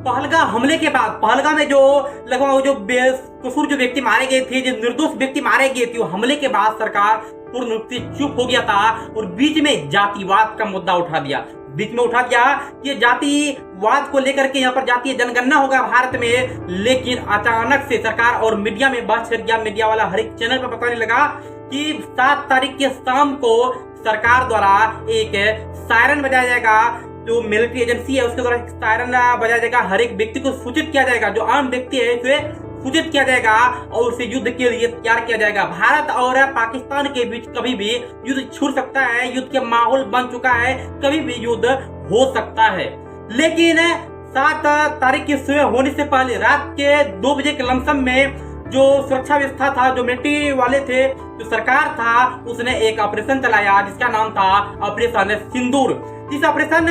पहलगाम हमले के बाद पहलगाम में जो लगभग जो बेकसूर जो व्यक्ति मारे गए थे, जो निर्दोष व्यक्ति मारे गए थे, हमले के बाद सरकार पूर्ण रूप से चुप हो गया था और बीच में जातिवाद का मुद्दा उठा दिया। कि जातिवाद को लेकर के यहाँ पर जातीय जनगणना होगा भारत में, लेकिन अचानक से सरकार और मीडिया में बात छिड़ गया। मीडिया वाला हर एक चैनल पर बताने लगा कि 7 तारीख के शाम को सरकार द्वारा एक सायरन बजाया जाएगा, जो मिलिट्री एजेंसी है उसके द्वारा सायरन बजाया जाएगा, हर एक व्यक्ति को सूचित किया जाएगा, जो आम व्यक्ति है उसे सूचित किया जाएगा और उसे युद्ध के लिए तैयार किया जाएगा। भारत और पाकिस्तान के बीच कभी भी युद्ध छूट सकता है, युद्ध का माहौल बन चुका है, कभी भी युद्ध हो सकता है। लेकिन 7 तारीख की सुबह होने से पहले रात के 2 बजे के लमसम में जो सुरक्षा व्यवस्था था, जो मिलिट्री वाले थे, जो सरकार था, उसने एक ऑपरेशन चलाया जिसका नाम था ऑपरेशन सिंदूर। इस ऑपरेशन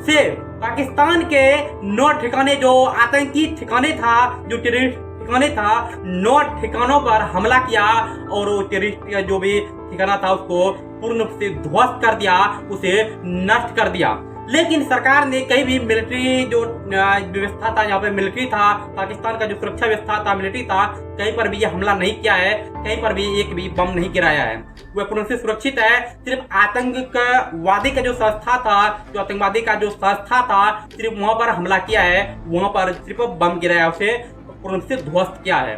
से पाकिस्तान के 9 ठिकाने, जो आतंकी ठिकाने था, जो टेररिस्ट ठिकाने था, 9 ठिकानों पर हमला किया और वो टेररिस्ट का जो भी ठिकाना था उसको पूर्ण रूप से ध्वस्त कर दिया, उसे नष्ट कर दिया। लेकिन सरकार ने कहीं भी मिलिट्री जो व्यवस्था था, यहाँ पे मिलिट्री था, पाकिस्तान का जो सुरक्षा व्यवस्था था, मिलिट्री था, कहीं पर भी ये हमला नहीं किया है, कहीं पर भी एक भी बम नहीं गिराया है। वह पूर्ण से सुरक्षित है। सिर्फ आतंकवादी का जो संस्था था, जो आतंकवादी का जो संस्था था, सिर्फ वहां पर हमला किया है, वहां पर सिर्फ बम गिराया, उसे पूर्ण से ध्वस्त किया है।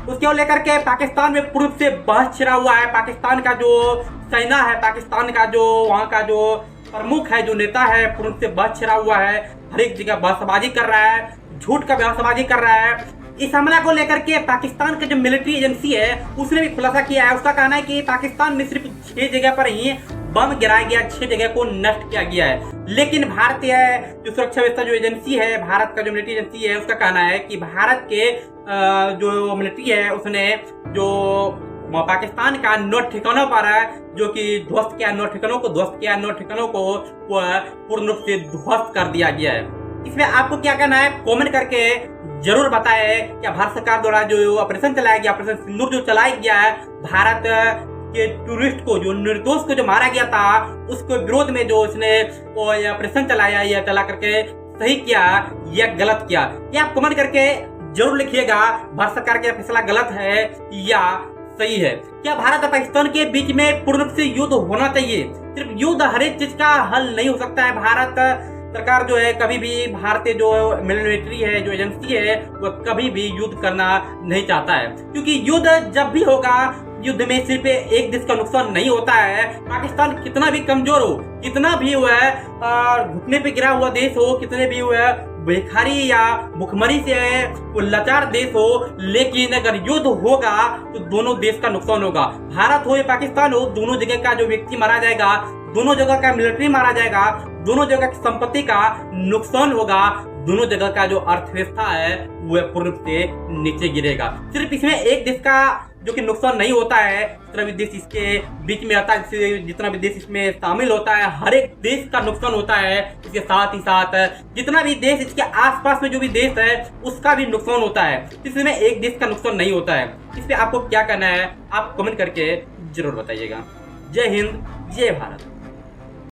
उसको लेकर के पाकिस्तान में पूर्ण से बहस छिड़ा हुआ है। पाकिस्तान का जो सेना है, पाकिस्तान का जो वहाँ का जो प्रमुख है, जो नेता है, पूर्ण से बहस छिड़ा हुआ है, हर एक जगह बहसबाजी कर रहा है, झूठ का बहसबाजी कर रहा है। इस हमला को लेकर के पाकिस्तान का जो मिलिट्री एजेंसी है उसने भी खुलासा किया है। उसका कहना है कि पाकिस्तान में सिर्फ 6 जगह पर ही बम गिराया गया, 6 जगह को नष्ट किया गया है। लेकिन भारतीय जो सुरक्षा व्यवस्था जो एजेंसी है, भारत का जो मिलिट्री एजेंसी है, उसका कहना है कि भारत के जो मिलिट्री है उसने जो पाकिस्तान का 9 ठिकानों पर जो कि ध्वस्त किया, 9 ठिकानों को ध्वस्त किया, 9 ठिकानों को पूर्ण रूप से ध्वस्त कर दिया गया है। इसमें आपको क्या कहना है कमेंट करके जरूर बताएं। क्या भारत सरकार द्वारा जो ऑपरेशन चलाया गया, ऑपरेशन सिंदूर जो चलाया गया है, भारत के टूरिस्ट को, जो निर्दोष को जो मारा गया था, उसके विरोध में जो इसने ऑपरेशन चलाया या चला करके सही किया या गलत किया, ये आप कमेंट करके जरूर लिखिएगा। भारत सरकार का फैसला गलत है या सही है? क्या भारत और पाकिस्तान के बीच में पूर्ण रूप से युद्ध होना चाहिए? सिर्फ युद्ध हर एक चीज का हल नहीं हो सकता है। भारत सरकार जो है कभी भी, भारतीय जो मिलिट्री है, जो एजेंसी है, वह कभी भी युद्ध करना नहीं चाहता है, क्योंकि युद्ध जब भी होगा, युद्ध में सिर्फ एक देश का नुकसान नहीं होता है। पाकिस्तान कितना भी कमजोर हो, कितना भी वह घुटने पे गिरा हुआ देश हो, कितने भी वह भिखारी या भुखमरी से लाचार देश हो, लेकिन अगर युद्ध होगा तो दोनों देश का नुकसान होगा। भारत हो या पाकिस्तान हो, दोनों जगह का जो व्यक्ति मारा जाएगा, दोनों जगह का मिलिट्री मारा जाएगा, दोनों जगह की संपत्ति का नुकसान होगा, दोनों जगह का जो अर्थव्यवस्था है वह पूर्ण रूप से नीचे गिरेगा। सिर्फ इसमें एक देश का जो कि नुकसान नहीं होता है, जितना भी देश इसके बीच में आता है, जितना भी देश इसमें शामिल होता है, हर एक देश का नुकसान होता है। इसके साथ ही साथ जितना भी देश, इसके आसपास में जो भी देश है, उसका भी नुकसान होता है। इसमें एक देश का नुकसान नहीं होता है। इस पे आपको क्या करना है, आप कमेंट करके जरूर बताइएगा। जय हिंद, जय भारत।